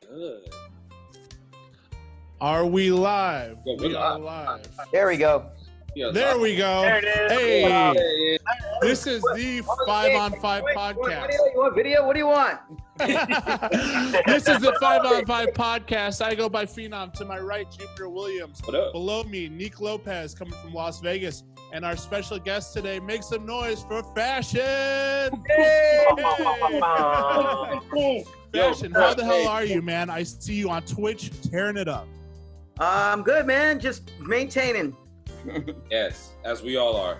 Good. Are we live? Yeah, We are live. There we go. Yeah, There we go. There it is. Hey, this is the 5-on-5 podcast. What do you want? Video? What do you want? This is the 5-on-5 podcast. I go by Phenom. To my right, Jupiter Williams. What up? Below me, Nick Lopez coming from Las Vegas. And our special guest today, make some noise for Fashen. Fashen, how the hell are you, man? I see you on Twitch tearing it up. I'm good, man. Just maintaining. Yes, as we all are.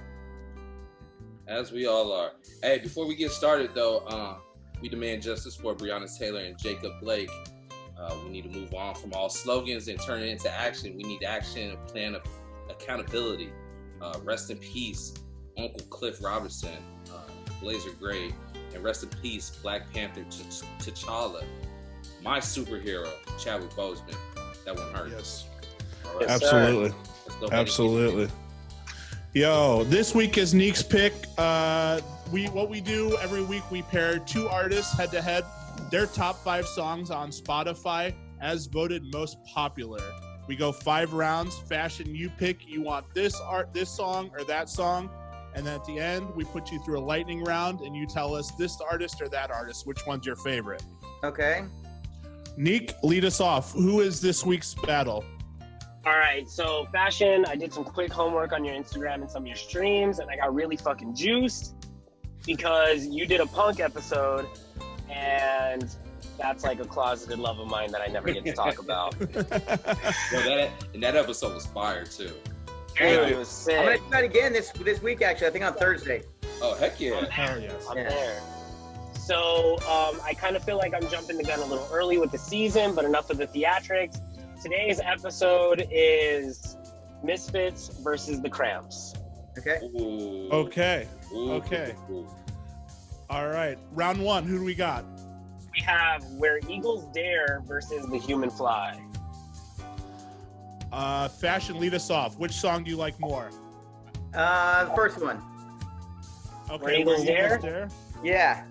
As we all are. Hey, before we get started, though, we demand justice for Breonna Taylor and Jacob Blake. We need to move on from all slogans and turn it into action. We need action, a plan of accountability. Rest in peace, Uncle Cliff Robertson, Blazer Gray, and rest in peace, Black Panther T'Challa. My superhero, Chadwick Boseman. That one hurt. Yes. All right. Absolutely. Let's go Absolutely. Yo, this week is Neek's pick. What we do every week, we pair two artists head to head, their top 5 songs on Spotify as voted most popular. We go 5 rounds. Fashen, you pick. You want this song or that song, and then at the end we put you through a lightning round, and you tell us this artist or that artist. Which one's your favorite? Okay. Neek, lead us off. Who is this week's battle? All right, so Fashen, I did some quick homework on your Instagram and some of your streams, and I got really fucking juiced because you did a punk episode, and that's like a closeted love of mine that I never get to talk about. Well, that episode was fire, too. Dude, it was sick. I'm gonna do that again this week. Actually, I think on Thursday. Oh, heck yeah. Hell yes. I'm there. So I kind of feel like I'm jumping the gun a little early with the season, but enough of the theatrics. Today's episode is Misfits versus the Cramps. Okay. Ooh. Okay. Ooh. Okay. Ooh. All right. Round 1. Who do we got? We have Where Eagles Dare versus The Human Fly. Fashen, lead us off. Which song do you like more? The first one. Okay. Where Eagles Dare? Yeah.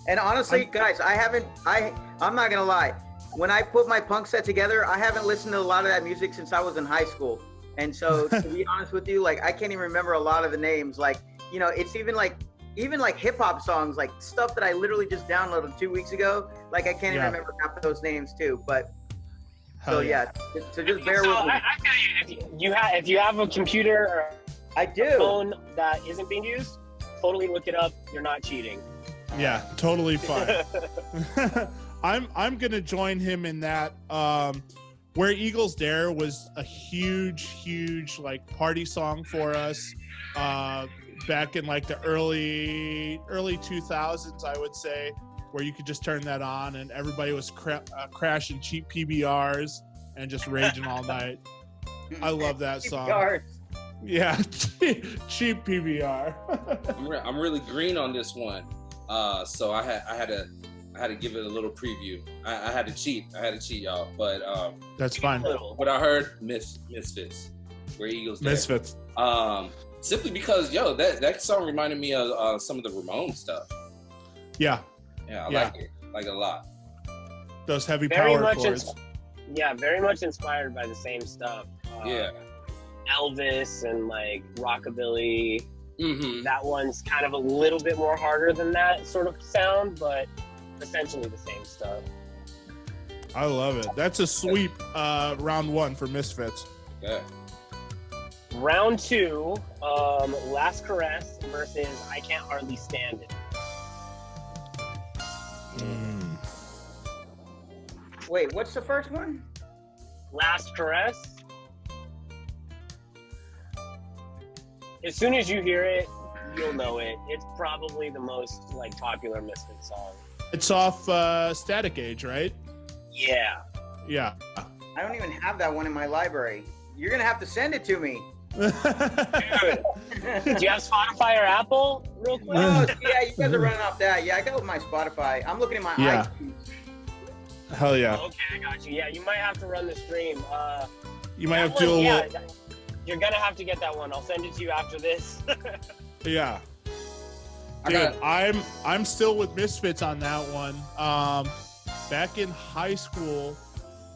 And honestly, guys, I'm not gonna lie. When I put my punk set together, I haven't listened to a lot of that music since I was in high school. And so, to be honest with you, like I can't even remember a lot of the names. Like, you know, it's even like hip hop songs, like stuff that I literally just downloaded 2 weeks ago. Like I can't even remember half of those names too. But so just bear with me. I tell you, if you have a computer or I do. a phone that isn't being used, totally look it up. You're not cheating. Yeah, totally fine. I'm gonna join him in that. Where Eagles Dare was a huge like party song for us back in like the early 2000s, I would say, where you could just turn that on and everybody was crashing cheap PBRs and just raging all night. I love that song. PBRs. Yeah, cheap PBR. I'm really green on this one. So I had to give it a little preview. I had to cheat, y'all. But That's fine. What I heard, Misfits, Where Eagles Dare. Misfits. Simply because, that song reminded me of some of the Ramones stuff. Yeah. Yeah, I like it, like a lot. Those heavy Very power much chords. very much inspired by the same stuff. Yeah. Elvis and like rockabilly. Mm-hmm. That one's kind of a little bit more harder than that sort of sound, but essentially the same stuff. I love it. That's a sweep round 1 for Misfits. Yeah. Round 2, Last Caress versus I Can't Hardly Stand It. Wait, what's the first one? Last Caress. As soon as you hear it, you'll know it. It's probably the most like popular Misfits song. It's off Static Age, right? Yeah. Yeah. I don't even have that one in my library. You're gonna have to send it to me. Dude, do you have Spotify or Apple real quick? Oh, yeah, you guys are running off that. Yeah, I go with my Spotify. I'm looking at my Yeah. iTunes. Hell yeah. Okay, I got you. Yeah, you might have to run the stream. You might have that to one, do a yeah, you're gonna have to get that one. I'll send it to you after this. Yeah. Dude, I'm still with Misfits on that one. back in high school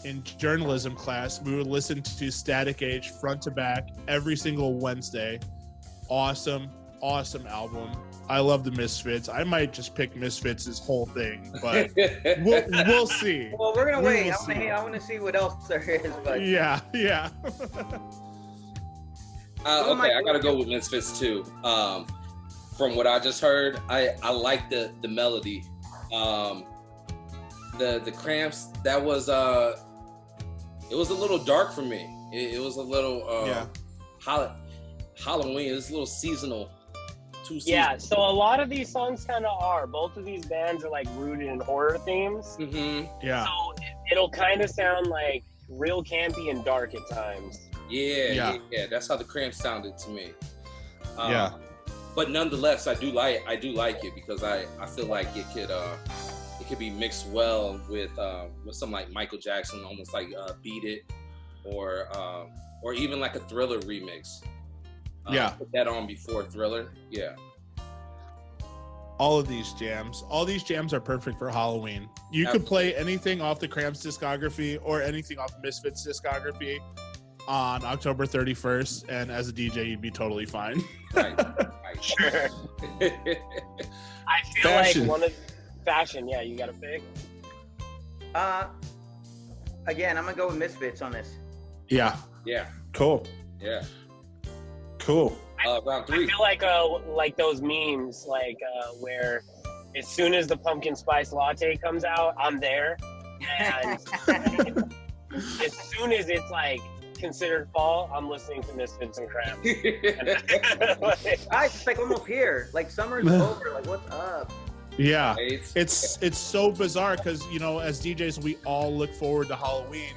in journalism class, we would listen to Static Age front to back every single Wednesday. Awesome album. I love the Misfits. I might just pick Misfits' whole thing, but we'll see. Well, we're gonna wait. I want to see what else there is. But yeah. Okay, I gotta go with Misfits too. From what I just heard, I like the melody. The Cramps, that was it was a little dark for me. It was a little Halloween. It was a little seasonal. Yeah, so a lot of these songs kind of are. Both of these bands are like rooted in horror themes. Mm-hmm. Yeah. So it'll kind of sound like real campy and dark at times. Yeah. That's how the Cramps sounded to me. Yeah. But nonetheless, I do like it because I feel like it could be mixed well with something like Michael Jackson, almost like Beat It, or even like a Thriller remix. Put that on before Thriller. Yeah. All these jams are perfect for Halloween. You could play anything off the Cramps discography or anything off Misfits discography on October 31st, and as a DJ, you'd be totally fine. Right. Sure. I feel Fashen. like one of Fashen. Yeah, you got to pick. Again, I'm gonna go with Misfits on this. Yeah. Cool. Yeah. Cool. Round 3. I feel like those memes, where as soon as the pumpkin spice latte comes out, I'm there, and as soon as it's like considered fall, I'm listening to Misfits and Cramps. Guys, it's like almost here. Like summer's over. Like what's up? Yeah. It's so bizarre because as DJs, we all look forward to Halloween.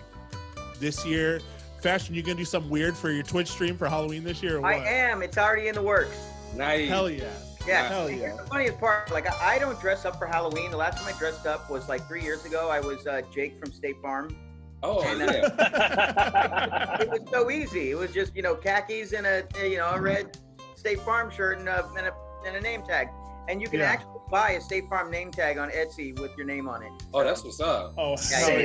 This year, Fashen, you gonna do something weird for your Twitch stream for Halloween this year? Or what? I am. It's already in the works. Nice. Hell yeah. Yeah. Hell yeah. Here's the funniest part. Like I don't dress up for Halloween. The last time I dressed up was like 3 years ago. I was Jake from State Farm. Oh yeah. It was so easy. It was just khakis and a red State Farm shirt and a name tag. And you can actually buy a State Farm name tag on Etsy with your name on it. Oh, that's what's up. Oh, Yeah, hell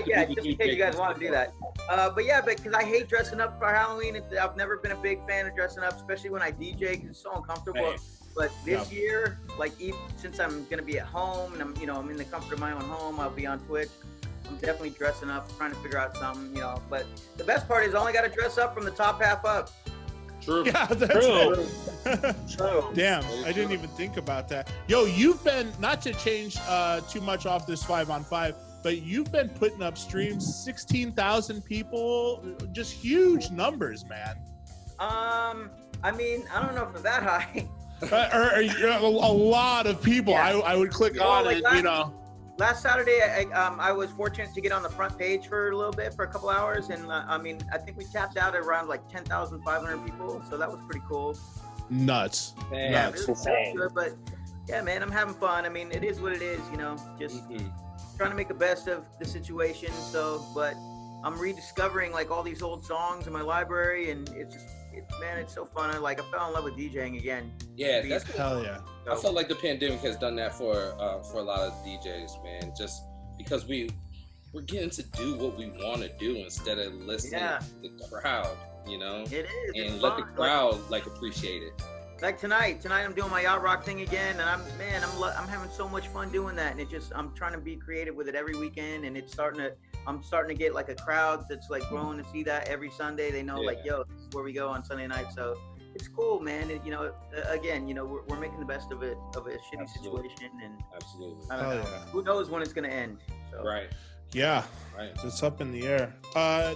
yeah. Just in case you guys want to do that. But because I hate dressing up for Halloween. I've never been a big fan of dressing up, especially when I DJ because it's so uncomfortable. Hey. But this year, even since I'm gonna be at home and I'm in the comfort of my own home, I'll be on Twitch. I'm definitely dressing up, trying to figure out something, But the best part is I only got to dress up from the top half up. True. Yeah, that's True. Damn, I didn't even think about that. Yo, you've been, not to change too much off this 5-on-5, but you've been putting up streams, 16,000 people, just huge numbers, man. I don't know if it's that high. A lot of people. Yeah. I would click on it, Last Saturday, I was fortunate to get on the front page for a little bit, for a couple hours, and I think we tapped out at around like 10,500 people, so that was pretty cool. Nuts. Man, Nuts. It was good, but yeah, man, I'm having fun. I mean, it is what it is, just trying to make the best of the situation. So, but I'm rediscovering like all these old songs in my library, and it's so fun. I fell in love with DJing again. Yeah, that's Hell yeah. I felt like the pandemic has done that for a lot of DJs, man. Just because we're getting to do what we want to do instead of listening to the crowd, It is. and let the crowd appreciate it. Like tonight I'm doing my yacht rock thing again, and I'm having so much fun doing that, and I'm trying to be creative with it every weekend, and I'm starting to get like a crowd that's like growing to see that every Sunday. They know yo, this is where we go on Sunday night, so it's cool, man. And, again, we're making the best of a shitty situation, and Absolutely. I don't know. Who knows when it's gonna end? So. Right. Yeah. Right. It's up in the air.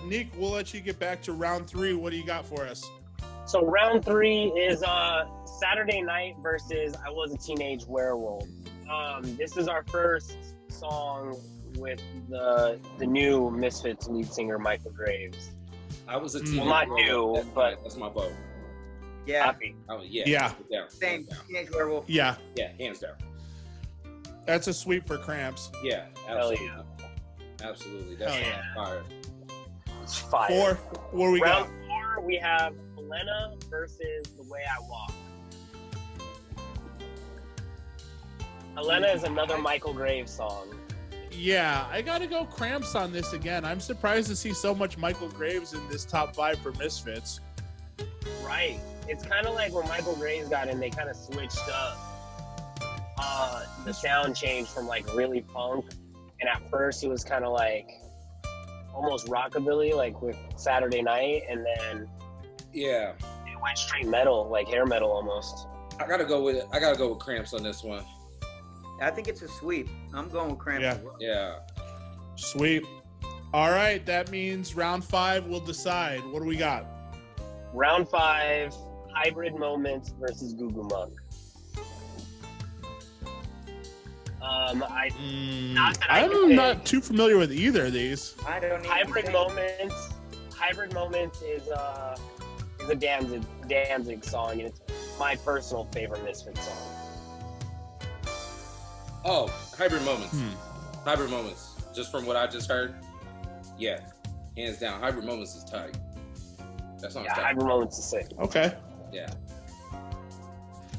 Nick, we'll let you get back to round 3. What do you got for us? So round 3 is Saturday Night versus I Was a Teenage Werewolf. This is our first song with the new Misfits lead singer Michael Graves. I was a teenager. Well, not new, but that's my vote. Yeah. Happy. Oh yeah. Yeah. Hands down. Same. Hands down. Teenage Werewolf. Yeah. Yeah, hands down. That's a sweep for Cramps. Yeah, Hell absolutely. yeah. Absolutely. That's Hell yeah. fire. It's fire. 4. What do we got? Round 4, we have Helena versus The Way I Walk. Elena is another Michael Graves song. Yeah, I gotta go Cramps on this again. I'm surprised to see so much Michael Graves in this top 5 for Misfits. Right. It's kind of like when Michael Graves got in, they kind of switched up. The sound changed from like really punk, and at first it was kind of like almost rockabilly, like with Saturday Night, and then Yeah. it went straight metal, like hair metal almost. I gotta go with Cramps on this one. I think it's a sweep. I'm going with Cramps. Yeah. Yeah. Sweet. All right, that means round 5 will decide. What do we got? Round 5, Hybrid Moments versus Goo Goo Monk. Not that I can I'm say. not too familiar with either of these. I don't need Hybrid Moments is a Danzig song, and it's my personal favorite Misfits song. Oh, Hybrid Moments. Hybrid Moments. Just from what I just heard. Yeah. Hands down. Hybrid Moments is tight. That song's Yeah, tight. Hybrid Moments is sick. Okay. Yeah.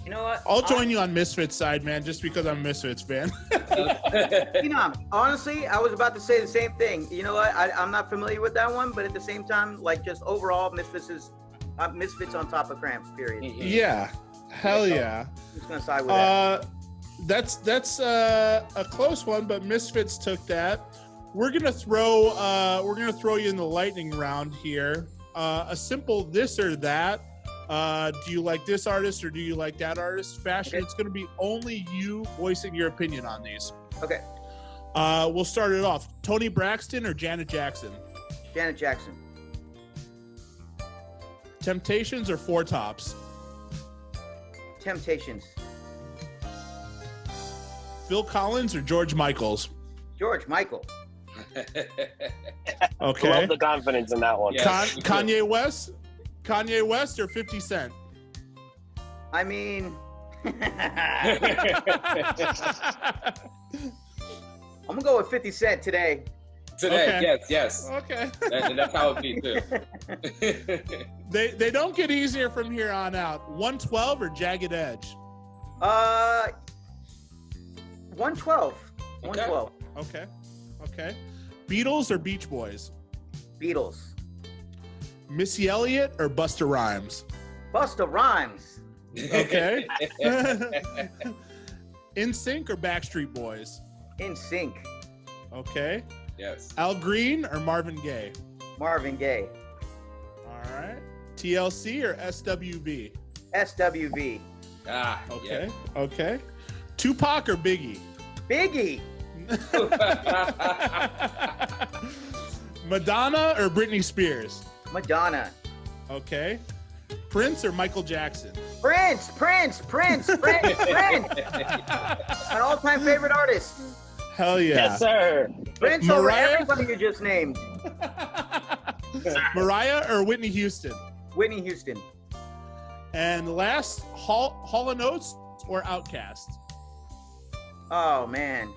You know what? I'll join you on Misfits side, man, just because I'm a Misfits fan. You know, honestly, I was about to say the same thing. You know what? I'm not familiar with that one, but at the same time, like just overall, Misfits is Misfits on top of Cramps. Period. Mhm. Yeah. Hell yeah. I'm just gonna side with that. That's a close one, but Misfits took that. We're gonna throw you in the lightning round here. A simple this or that. Do you like this artist or do you like that artist? Fashion. Okay. It's gonna be only you voicing your opinion on these. Okay. We'll start it off. Tony Braxton or Janet Jackson? Janet Jackson. Temptations or Four Tops? Temptations. Phil Collins or George Michaels? George Michael. Okay. Love the confidence in that one. Yeah. Kanye West? Kanye West or 50 Cent? I mean, I'm gonna go with 50 Cent today. Today, Okay. yes. Okay. That's how it be too. They don't get easier from here on out. 112 or Jagged Edge? 112. 112. Okay. Beatles or Beach Boys? Beatles. Missy Elliott or Busta Rhymes? Busta Rhymes. Okay. NSYNC or Backstreet Boys? In Sync. Okay. Yes. Al Green or Marvin Gaye? Marvin Gaye. All right. TLC or SWV? SWV. Ah. Okay. Okay. Tupac or Biggie? Biggie. Madonna or Britney Spears? Madonna. Okay. Prince or Michael Jackson? Prince. An all-time favorite artist. Hell yeah. Yes, sir. Prince over Mariah? everybody you just named. Mariah or Whitney Houston? Whitney Houston. And last, Hall & Oates or Outkast? Oh man,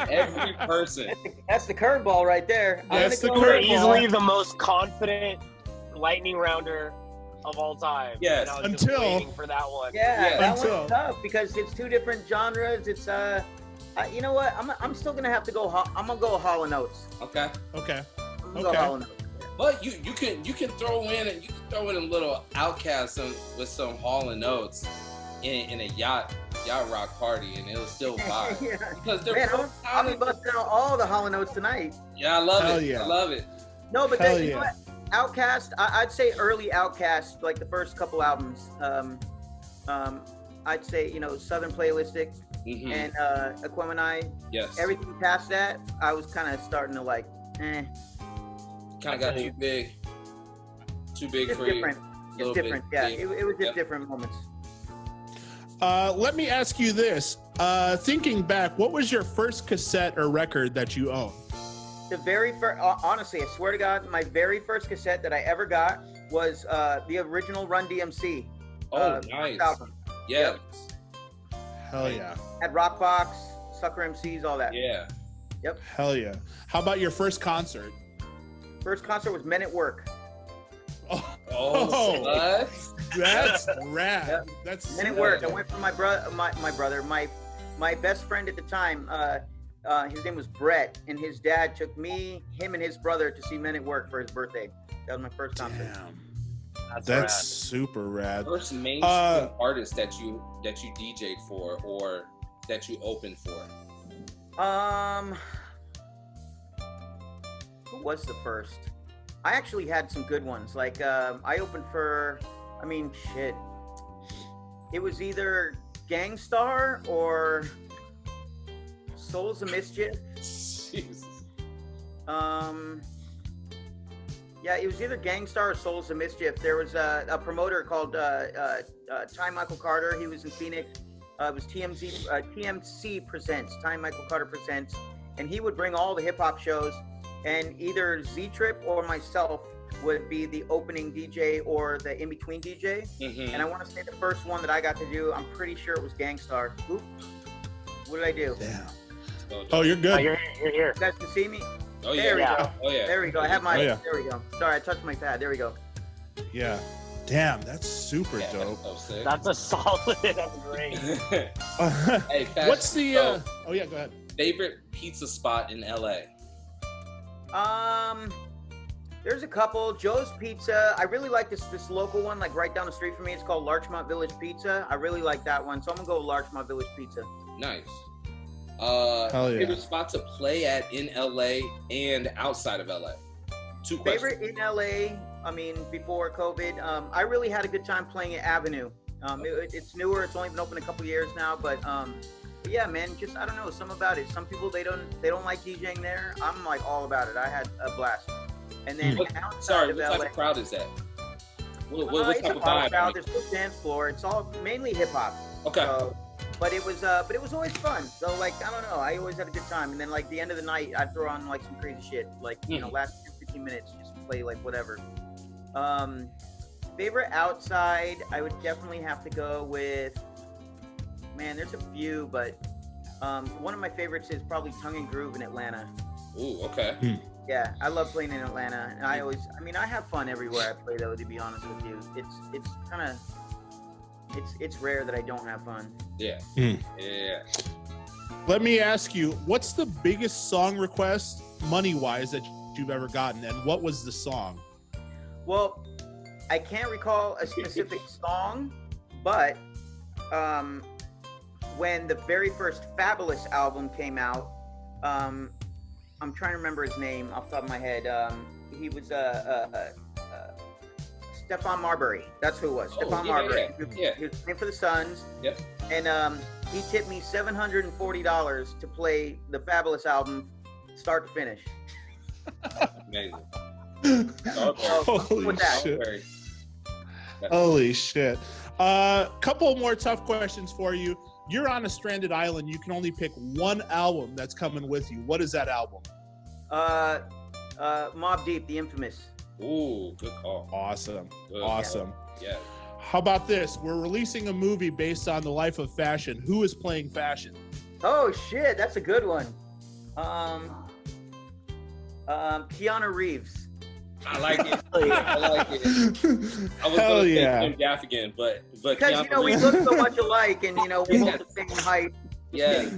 Every person. that's the curveball right there. That's the I'm gonna You're go- curveball. easily the most confident lightning rounder of all time. Yes. And I was just Until- waiting for that one. Yeah, Yeah. that Until- one's tough because it's two different genres. It's you know what? I'm still gonna have to go. I'm gonna go Hall & Oates. Okay. Okay. I'm gonna Okay. go Hall & Oates. But you can throw in a little Outcast with some Hall and Oates in a yacht rock party, and it'll still vibe Yeah. because they're Man, so I'll be talented. busting out all the Hall & Oates tonight. Yeah, I love Hell it. yeah. I love it. No, but Hell you yeah. know what? Outkast, I'd say early Outkast, like the first couple albums. I'd say Southern Playlistic Mhm. and Aquemini. Yes. Everything past that, I was kind of starting to like, Kind of got too big just for different. you. Just Little different. bit, Yeah, yeah. it was just Yep. different moments. Let me ask you this. Thinking back, what was your first cassette or record that you owned? The very first, honestly, I swear to God, my very first cassette that I ever got was the original Run DMC. Oh, first nice. album. Yes. Hell yeah. Had Rockbox, Sucker MCs, all that. Yeah. Hell yeah. How about your first concert? First concert was Men at Work. Oh, what? That's rad. Yep. That's And it worked. I went for my brother, my best friend at the time. His name was Brett, and his dad took me, him, and his brother to see Men at Work for his birthday. That was my first concert. Damn. That's super rad. First mainstream artist that you DJ'd for or that you opened for? Who was the first? I actually had some good ones. Like I opened for, shit. It was either Gangstar or Souls of Mischief. Jesus. Yeah, it was either Gangstar or Souls of Mischief. There was a promoter called Ty Michael Carter. He was in Phoenix. It was TMC Presents, Ty Michael Carter Presents. And he would bring all the hip hop shows, and either Z-Trip or myself would be the opening DJ or the in-between DJ. Mm-hmm. And I want to say the first one that I got to do, I'm pretty sure it was Gangstar. Oop. What did I do? Damn. Oh, you're good. Oh, you're here. You guys can see me? Oh, yeah. There we go. Oh, yeah. There we go. I have my, Oh, yeah. There we go. Sorry, I touched my pad. There we go. Yeah. Damn, that's super dope. That's so sick. That's a solid. That's great. Hey, Fashen, what's the? Oh yeah, go ahead. Favorite pizza spot in LA? There's a couple. Joe's Pizza. I really like this local one, like right down the street from me. It's called Larchmont Village Pizza. I really like that one, so I'm gonna go with Larchmont Village Pizza. Nice. Hell yeah. Favorite spot to play at in LA and outside of LA? Two questions. Favorite in LA. Before COVID, I really had a good time playing at Avenue. It's newer. It's only been open a couple years now, but yeah, man, just I don't know, something about it. Some people they don't like DJing there. I'm like all about it. I had a blast. And then outside of what LA, type of crowd is that? What it's type a of vibe? crowd. There's no dance floor. It's all mainly hip hop. Okay. But it was always fun. So like I don't know, I always had a good time. And then like the end of the night, I'd throw on like some crazy shit. Like last 10-15 minutes, just play like whatever. Favorite outside, I would definitely have to go with. Man, there's a few, but one of my favorites is probably Tongue and Groove in Atlanta. Ooh, okay. Yeah, I love playing in Atlanta, and I have fun everywhere I play. Though, to be honest with you, it's kind of. It's rare that I don't have fun. Yeah. Yeah. Let me ask you, what's the biggest song request, money-wise, that you've ever gotten, and what was the song? Well, I can't recall a specific song, but when the very first Fabulous album came out, I'm trying to remember his name off the top of my head. He was Stephon Marbury. That's who it was. Stephon Marbury. Yeah. He was playing for the Suns. Yep. And he tipped me $740 to play the Fabulous album, start to finish. Amazing. Holy shit. Holy shit. Couple more tough questions for you. You're on a stranded island. You can only pick one album that's coming with you. What is that album? Mobb Deep, The Infamous. Ooh, good call. Awesome. Good. Awesome. Yeah. How about this? We're releasing a movie based on the life of Fashen. Who is playing Fashen? Oh shit, that's a good one. Keanu Reeves. I like it. I like it. I was Hell going to yeah. say Jim Gaffigan, but Because we look so much alike, and we're both the same height. Yeah.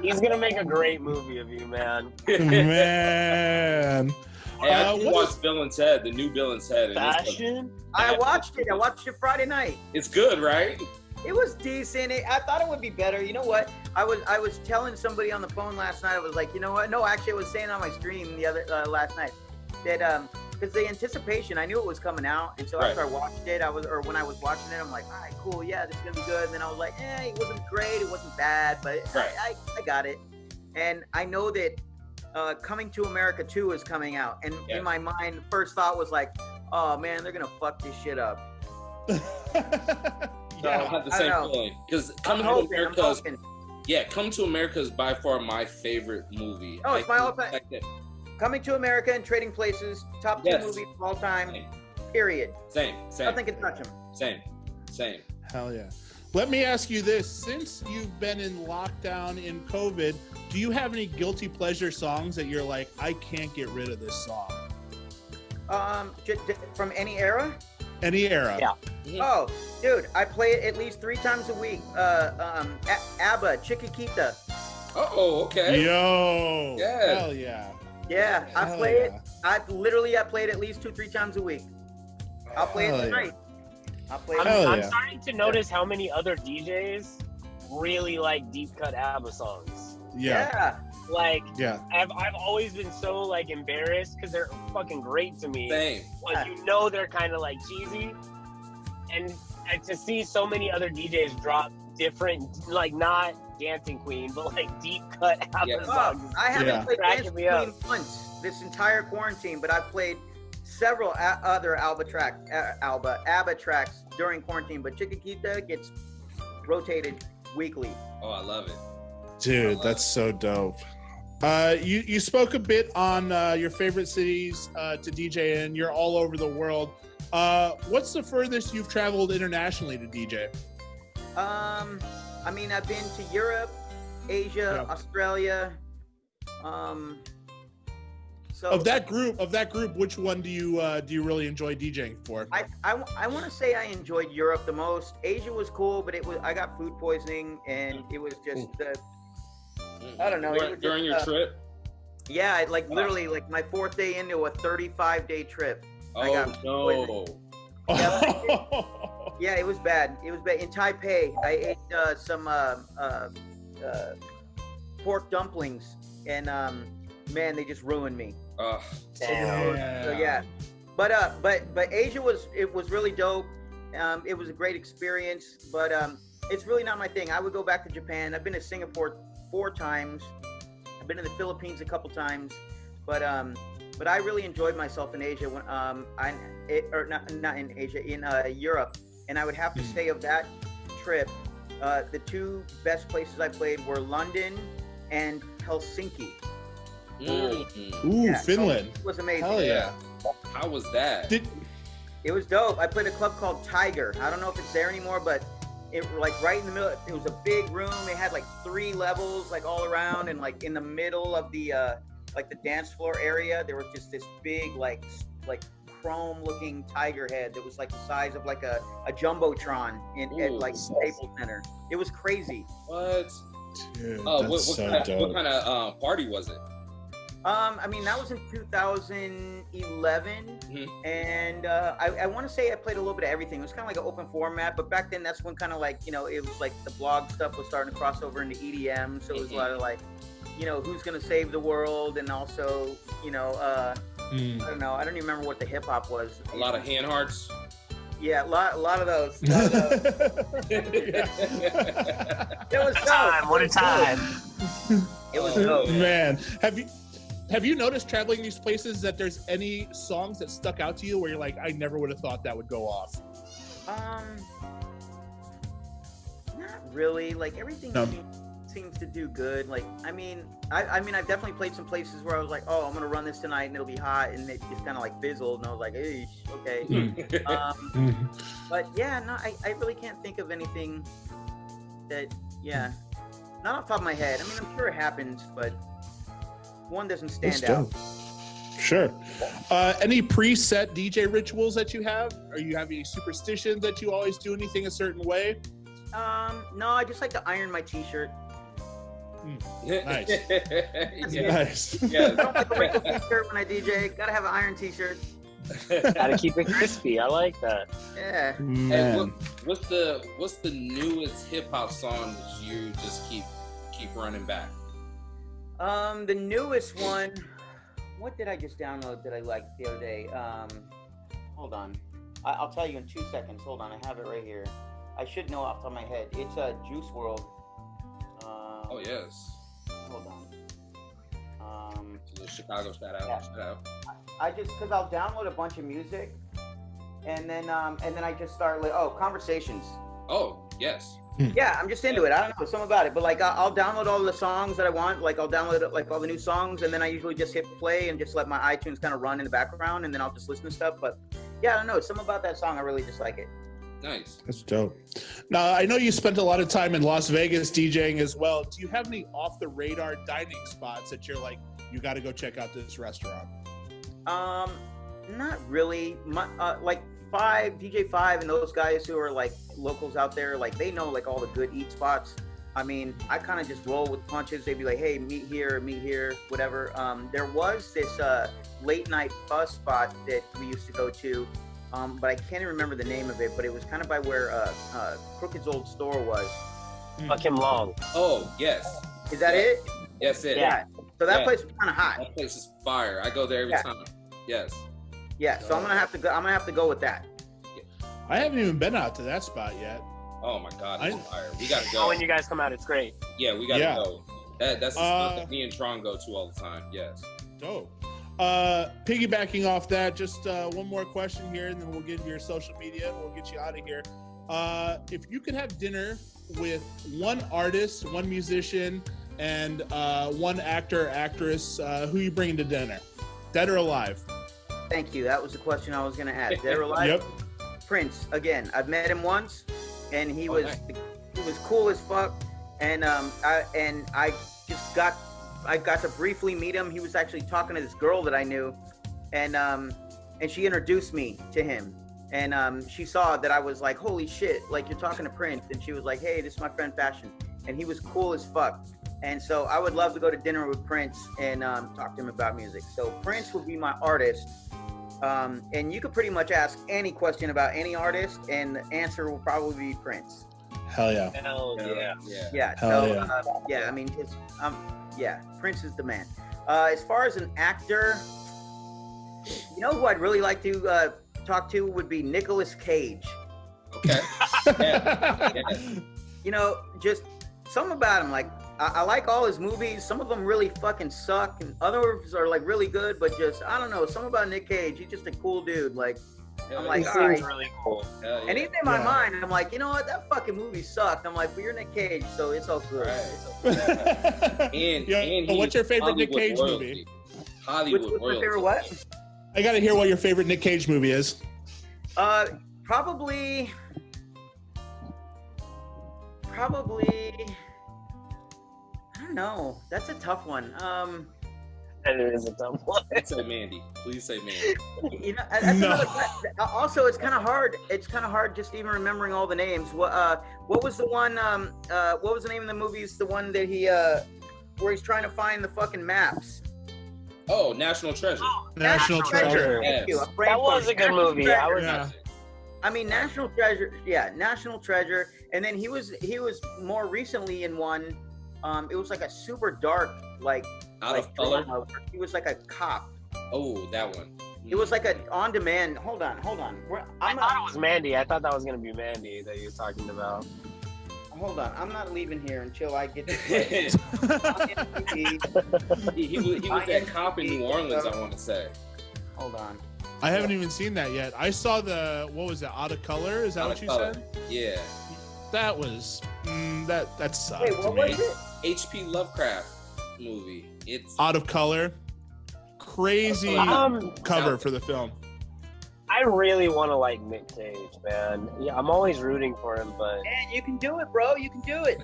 He's gonna make a great movie of you, man. Man. Hey, I just watched Bill and Ted, the new Bill and Ted. Fashen? I watched it. I watched it Friday night. It's good, right? It was decent. I thought it would be better. You know what? I was telling somebody on the phone last night. I was like, you know what? No, actually, I was saying on my stream the other last night that because the anticipation, I knew it was coming out, and so after I watched it, when I was watching it, I'm like, all right, cool, yeah, this is gonna be good. And then I was like, it wasn't great, it wasn't bad, but I got it. And I know that Coming to America 2 is coming out, and in my mind, the first thought was like, oh man, they're gonna fuck this shit up. I had the same feeling because Coming to America is by far my favorite movie. Oh, it's my all-time. Coming to America and Trading Places, top 2 movies of all time. Same. Period. Same. Nothing can touch them. Same. Hell yeah. Let me ask you this: since you've been in lockdown in COVID, do you have any guilty pleasure songs that you're like, I can't get rid of this song? From any era? Any era. Yeah. Oh, dude, I play it at least 3 times a week. ABBA, Chiquitita. Oh, okay. Yo. Yeah. Hell yeah. Yeah, I Hell play it. yeah. I play it at least 2-3 times a week. I'll play Hell it yeah. tonight. I'll play it. Hell I'm yeah. starting to notice how many other DJs really like deep cut ABBA songs. Yeah. Like, Yeah. I've always been so like embarrassed because they're fucking great to me. Same. But you know they're kind of like cheesy, and to see so many other DJs drop different, like not Dancing Queen, but like deep cut ABBA Yeah. songs. I haven't Yeah. played Cracking Dance me up. Queen once this entire quarantine, but I've played several other ABBA tracks during quarantine. But Chiquitita gets rotated weekly. Oh, I love it. Dude, that's so dope. You spoke a bit on your favorite cities to DJ in. You're all over the world. What's the furthest you've traveled internationally to DJ? I mean, I've been to Europe, Asia, Yeah. Australia. So Of that group, which one do you really enjoy DJing for? I want to say I enjoyed Europe the most. Asia was cool, but I got food poisoning, and it was just I don't know. During your trip? Yeah, literally like my 4th day into a 35-day trip. I Oh, got no. Yeah, it was bad. It was bad. In Taipei, I ate some pork dumplings, and man, they just ruined me. Damn. So yeah, but Asia was really dope. It was a great experience, but it's really not my thing. I would go back to Japan. I've been to Singapore 4 times. I've been to the Philippines a couple times, but I really enjoyed myself in Asia when not in Asia, in Europe. And I would have to say of that trip, the 2 best places I played were London and Helsinki. Ooh, Yeah, Finland. It was amazing. Hell yeah. How was that? It was dope. I played a club called Tiger. I don't know if it's there anymore, but it right in the middle. It was a big room. It had 3 levels all around, and in the middle of the the dance floor area, there was just this big chrome looking tiger head that was the size of a jumbotron at Staples Center. It was crazy. What? Dude, What that's so dope. kind of party was it? I mean, that was in 2011, and I want to say I played a little bit of everything. It was kind of like an open format, but back then that's when kind of it was the blog stuff was starting to cross over into EDM, so it was a lot of who's gonna save the world, and also I don't know, I don't even remember what the hip hop was. A lot of hand hearts. Yeah, a lot of those. It was dope. What a time. It was dope. Man, have you noticed traveling these places that there's any songs that stuck out to you where you're like, I never would have thought that would go off? Not really. Everything seems to do good. I mean, I've definitely played some places where I was like, oh, I'm gonna run this tonight and it'll be hot, and it just kind of fizzled, and I was like, hey, okay. But yeah, no, I really can't think of anything that, not off the top of my head. I mean, I'm sure it happens, but one doesn't stand out. Sure. Any preset DJ rituals that you have? Or you have any superstitions that you always do anything a certain way? No, I just like to iron my t-shirt. Nice. Yeah. Nice. Yeah. I don't like a wrinkled t-shirt when I DJ. Gotta have an iron t-shirt. Gotta keep it crispy. I like that. Yeah. Hey, Man. what's the newest hip hop song that you just keep running back? The newest one. What did I just download that I liked the other day? Hold on. I'll tell you in 2 seconds. Hold on. I have it right here. I should know off the top of my head. It's Juice WRLD. Oh yes. Hold on. To the Chicago shout out. Yeah. Shout out. Because I'll download a bunch of music, and then I just start conversations. Oh yes. Yeah, I'm just into it. I don't know, something about it. But I'll download all the songs that I want. I'll download all the new songs, and then I usually just hit play and just let my iTunes kind of run in the background, and then I'll just listen to stuff. But yeah, I don't know, something about that song, I really just like it. Nice. That's dope. Now, I know you spent a lot of time in Las Vegas DJing as well. Do you have any off the radar dining spots that you're like, you got to go check out this restaurant? Not really. Like DJ Five and those guys who are like locals out there, like they know like all the good eat spots. I mean, I kind of just roll with punches. They'd be like, "Hey, meet here, whatever." There was this late night bus spot that we used to go to, but I can't even remember the name of it. But it was kind of by where Crooked's old store was. Fuck him long. Oh yes. Is that it? Yes, it. Yeah. So that Yeah. place was kind of hot. That place is fire. I go there every Yeah. time. Yes. Yeah. So I'm gonna have to go. I'm gonna have to go with that. I haven't even been out to that spot yet. Oh my God, it's fire. We gotta Oh, go. when you guys come out, it's great. Yeah, we gotta Yeah. go. That's the spot that me and Tron go to all the time. Yes. Dope. Piggybacking off that, just one more question here, and then we'll get into your social media and we'll get you out of here. If you could have dinner with one artist, one musician, and one actor or actress, who you bringing to dinner? Dead or alive? Thank you. That was the question I was gonna ask. They're alive. Yep. Prince. Again, I've met him once, and he was cool as fuck. And I got to briefly meet him. He was actually talking to this girl that I knew, and she introduced me to him. And she saw that I was like, holy shit, like you're talking to Prince. And she was like, hey, this is my friend Fashen. And he was cool as fuck. And so I would love to go to dinner with Prince and talk to him about music. So Prince would be my artist. And you could pretty much ask any question about any artist, and the answer will probably be Prince. Hell yeah. Hell yeah. Yeah. Hell So yeah. yeah, I mean, Prince is the man. As far as an actor, you know who I'd really like to talk to would be Nicolas Cage. Okay. Yeah. Yeah. You know, just something about him. Like I like all his movies. Some of them really fucking suck, and others are like really good. But just I don't know, something about Nick Cage. He's just a cool dude. Like I'm like, He all seems right. really cool. Hell yeah. And even in my Yeah. mind, I'm like, you know what? That fucking movie sucked. I'm like, but you're Nick Cage, so it's all good. Right. It's all good. And Yo, what's your favorite Nick Hollywood Cage royalty. movie? Hollywood What's my royalty. favorite what? I gotta hear what your favorite Nick Cage movie is. Probably. I don't know. That's a tough one. And it is a dumb one. Say Mandy. Please say Mandy. You know, that's No. another, also it's kind of hard. It's kind of hard just even remembering all the names. What was the one? What was the name of the movies? The one that he where he's trying to find the fucking maps. Oh, National Treasure. National Treasure. Thank you. Yes. A brain That was fart. a good National movie. Treasure. Yeah. I mean, National Treasure. Yeah, National Treasure. And then he was more recently in one. It was like a super dark, like Out like of Color. drama. He was like a cop. Oh, that one. It was like a on-demand. Hold on. I thought it was Mandy. I thought that was gonna be Mandy that he was talking about. Hold on. I'm not leaving here until I get this. he was that cop in New Orleans, I want to say. Hold on. I haven't even seen that yet. I saw what was it, Out of Color? Is that Out what of you Color. said? Yeah. That was, that sucked Wait, to what me. was it? H.P. Lovecraft movie. It's Out of Color. Crazy cover for the film. I really want to like Nick Cage, man. Yeah, I'm always rooting for him, but Man, you can do it, bro. You can do it.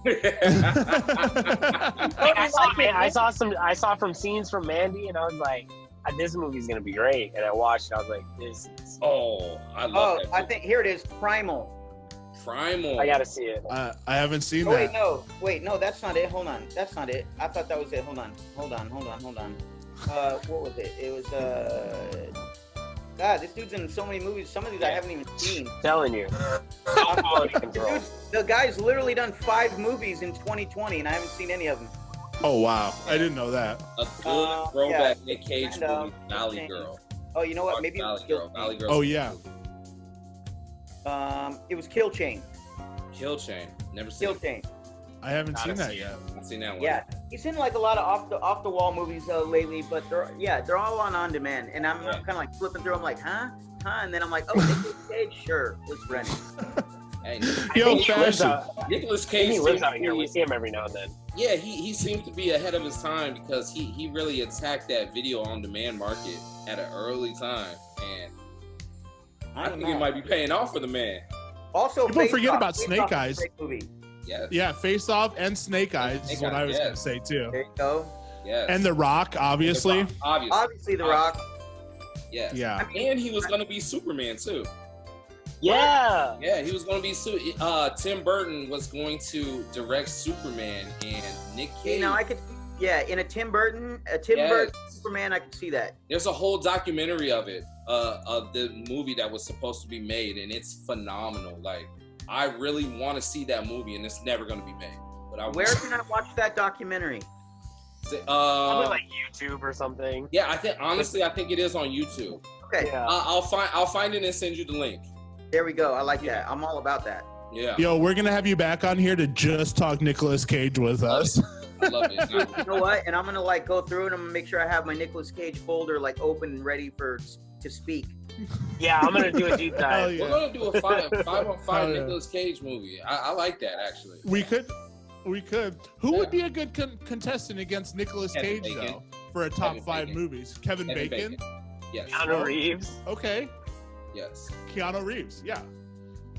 I saw from scenes from Mandy, and I was like, this movie's gonna be great. And I watched it, I was like, this is Oh, I love Oh, that. I think here it is. Primal. Primal. I gotta see it. I haven't seen Oh, that. wait, no, that's not it. Hold on, that's not it. I thought that was it. Hold on. What was it? It was God, this dude's in so many movies. Some of these I haven't even seen. Telling you, no quality control. The guy's literally done 5 movies in 2020, and I haven't seen any of them. Oh, wow. I didn't know that. A good throwback yeah. Nick Cage And, movie, Valley Girl. Oh, you know what? Maybe it Valley was Kill Girl. Valley Chain. Girl. Oh, yeah. It was Kill Chain. Kill Chain. Never seen Kill it. Chain. I haven't Gotta seen that see yet. I've seen that one. Yeah, he's in like a lot of off the wall movies lately, but they're all on demand, and I'm kind of like flipping through. I'm like, huh, and then I'm like, oh, Nicolas Cage, sure, let's rent it. Hey, Yo, He lives Fashen. out, Nicolas he Cage lives seems out to here. be- We see him every now and then. Yeah, he seems to be ahead of his time because he really attacked that video on demand market at an early time, and I don't think it know. might be paying off for the man. Also, People Face forget Off. about Face Snake Off is a Eyes. great movie. Yes. Yeah, Face Off and Snake Eyes is Snake what I Eyes, was going to yes. say, too. There you go. Yes. And The Rock, obviously. Obviously. Obviously, The Rock. Yes. Yeah. And he was going to be Superman too. Yeah. Yeah, he was going to be Tim Burton was going to direct Superman, and Nick Cage. You know, I could, in a Tim Burton Superman, I could see that. There's a whole documentary of it, of the movie that was supposed to be made, and it's phenomenal. Like, I really want to see that movie, and it's never going to be made. But where can I watch that documentary? Probably like YouTube or something. Yeah, I think it is on YouTube. Okay. Yeah. I'll find it and send you the link. There we go. I like that. I'm all about that. Yeah. Yo, we're gonna have you back on here to just talk Nicolas Cage with us. I love it. You know what? And I'm gonna like go through it. I'm gonna make sure I have my Nicolas Cage folder like open and ready to speak. Yeah, I'm gonna do a deep Hell dive. yeah. We're gonna do a 5-on-5 Oh, yeah. Nicolas Cage movie. I like that actually. We could. Who would be a good contestant against Nicolas Kevin Cage Bacon. though for a top Kevin 5 Bacon. movies? Kevin Bacon. Yes. Keanu Reeves. Okay. Yes. Keanu Reeves. Yeah.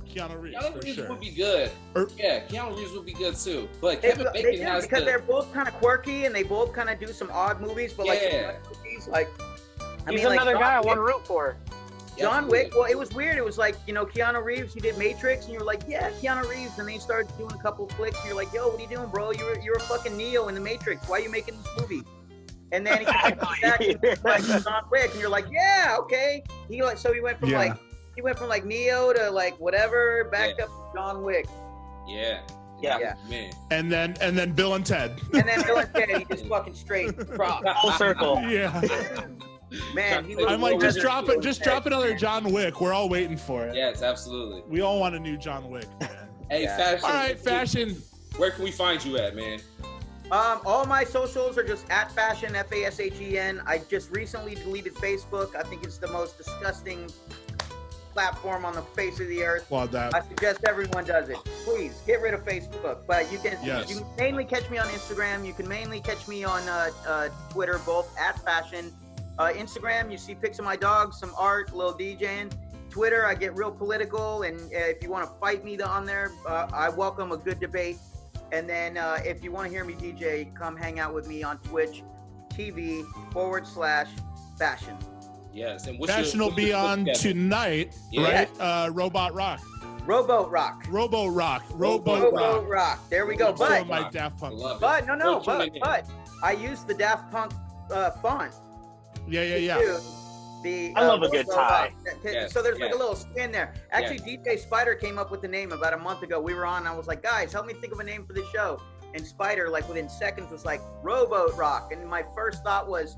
Keanu Reeves Keanu for Reeves sure. would be good. Or- Yeah, Keanu Reeves would be good too. But They Kevin do, Bacon has because they're both kind of quirky and they both kind of do some odd movies, but like, Yeah. movies, like I He's mean, like another John guy I Wick- want to root for. John Wick. Well, it was weird. It was like, you know, Keanu Reeves. He did Matrix, and you were like, yeah, Keanu Reeves. And then he started doing a couple flicks, and you're like, yo, what are you doing, bro? You're a fucking Neo in the Matrix. Why are you making this movie? And then he came back to like John Wick, and you're like, yeah, okay. He went from like Neo to like whatever, back up to John Wick. Yeah. Yeah. Man. And then Bill and Ted. And then Bill and Ted, he just fucking straight prop. Full circle. Yeah. Man, he I'm like, just drop Bill it. and Just Ted. drop another John Wick. We're all waiting for it. Yes, absolutely. We all want a new John Wick, man. Hey, Yeah. Fashion. All right, Fashion. Where can we find you at, man? All my socials are just at Fashen, Fashen. I just recently deleted Facebook. I think it's the most disgusting platform on the face of the earth. Applaud that. I suggest everyone does it. Please get rid of Facebook. But you can mainly catch me on Instagram. You can mainly catch me on Twitter, both at Fashen. Instagram, you see pics of my dogs, some art, a little DJing. Twitter, I get real political, and if you want to fight me on there, I welcome a good debate. And then if you want to hear me DJ, come hang out with me on Twitch TV/Fashen. Yes, and Fashion will be on tonight, Yeah. right? Robot Rock. Robo Rock. Robo Rock. There we go. Some of But my Daft Punk. Love it. but no, Go tune in. but I used the Daft Punk font. Yeah. to the, I love a good logo tie. Yes, So there's like yes. a little spin there. Actually, DJ Spider came up with the name about a month ago. We were on, and I was like, guys, help me think of a name for the show. And Spider, like within seconds, was like Rowboat Rock. And my first thought was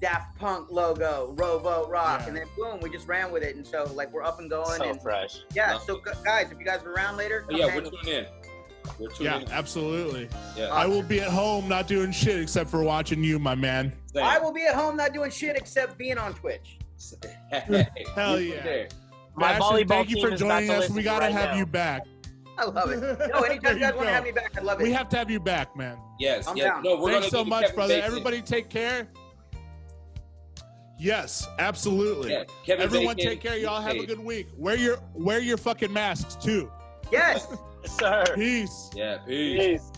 Daft Punk logo, Rowboat Rock. Yeah. And then boom, we just ran with it. And so like we're up and going. So and fresh. yeah, Love so guys, if you guys are around later, come Yeah, hang we're with tuning in. We're tuning Yeah, in. absolutely. Yeah. I will be at home not doing shit except for watching you, my man. Same. I will be at home not doing shit except being on Twitch. Hell We yeah. there. My Fashion, volleyball thank you team for is about joining to us. listen We gotta right have now. you back. I love it. No, anytime you guys want to have me back, I'd love it. We have to have you back, man. Yes, I'm yes. down. No, we're Thanks gonna so do much, Kevin brother. Bacon. Everybody take care. Yes, absolutely. Yeah, Kevin Everyone Bacon, take care. Y'all have a Nick good week. Wear your fucking masks too. Yes. Yes, sir. Peace. Cage. Yeah, peace. Peace.